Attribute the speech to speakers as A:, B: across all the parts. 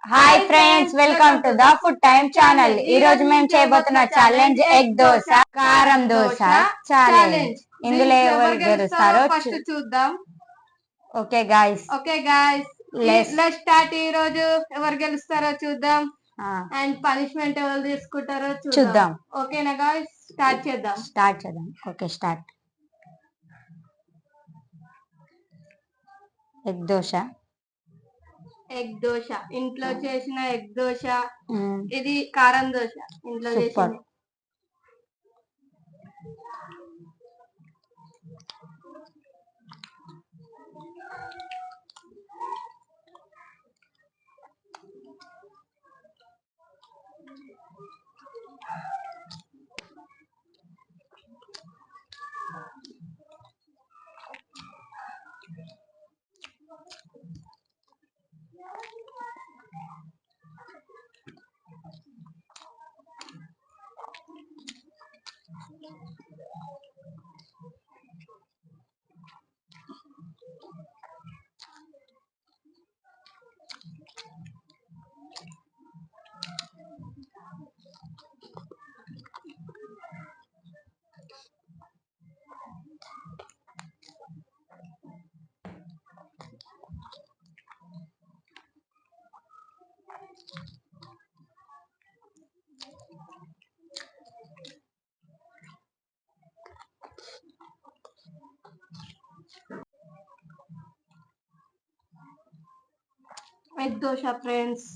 A: Hi friends, welcome to the food time channel. ఈ రోజు మేము చేయబోతున్న ఛాలెంజ్ ఎగ్ దోశ, కారం దోశ ఛాలెంజ్. ఇందులో ఎవరు గెలుస్తారో
B: చూద్దాం.
A: Okay guys,
B: let's start. ఈ రోజు ఎవరు గెలుస్తారో చూద్దాం అండ్ పనిష్మెంట్ ఎవరు తీసుకుంటారో చూద్దాం. ఓకేనా గైస్, స్టార్ట్ చేద్దాం.
A: Okay, start. ఎగ్ దోశ
B: ఇంట్లో చేసిన ఎగ్ దోశ. ఇది కారం దోశ ఇంట్లో చేసిన. Egg dosa friends.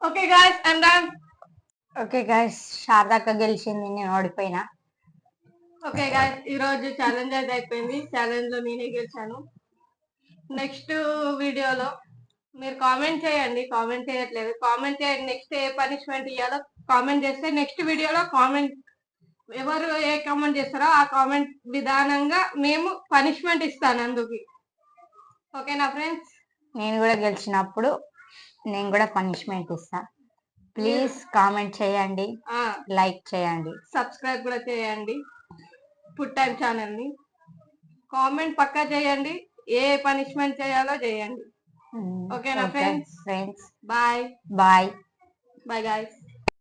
B: Okay guys, I'm done.
A: Okay guys, శారదాక్క గెలిచింది, నేను ఓడిపోయినా.
B: ఓకే గైస్, ఈ రోజు ఛాలెంజ్ అయితే అయిపోయింది. ఛాలెంజ్ లో నేనే గెలిచాను. నెక్స్ట్ వీడియోలో మీరు కామెంట్ చేయండి, కామెంట్ చేయట్లేదు, కామెంట్ చేయండి. నెక్స్ట్ ఏ పనిష్మెంట్ ఇవ్వాలో కామెంట్ చేస్తే నెక్స్ట్ వీడియోలో కామెంట్ ఎవరు ఏ కామెంట్ చేస్తారో ఆ కామెంట్ విధానంగా మేము పనిష్మెంట్ ఇస్తాను అందుకు. ఓకేనా ఫ్రెండ్స్?
A: నేను కూడా గెలిచినప్పుడు నేను కూడా పనిష్మెంట్ ఇస్తా. ప్లీజ్ కామెంట్ చేయండి, లైక్ చేయండి,
B: సబ్స్క్రైబ్ కూడా చేయండి ఫుడ్ టైం ఛానల్ ని. కామెంట్ పక్కా చేయండి, ఏ పనిష్మెంట్ చేయాలో చేయండి. ఓకేనా friends?
A: Friends
B: bye
A: bye
B: bye guys.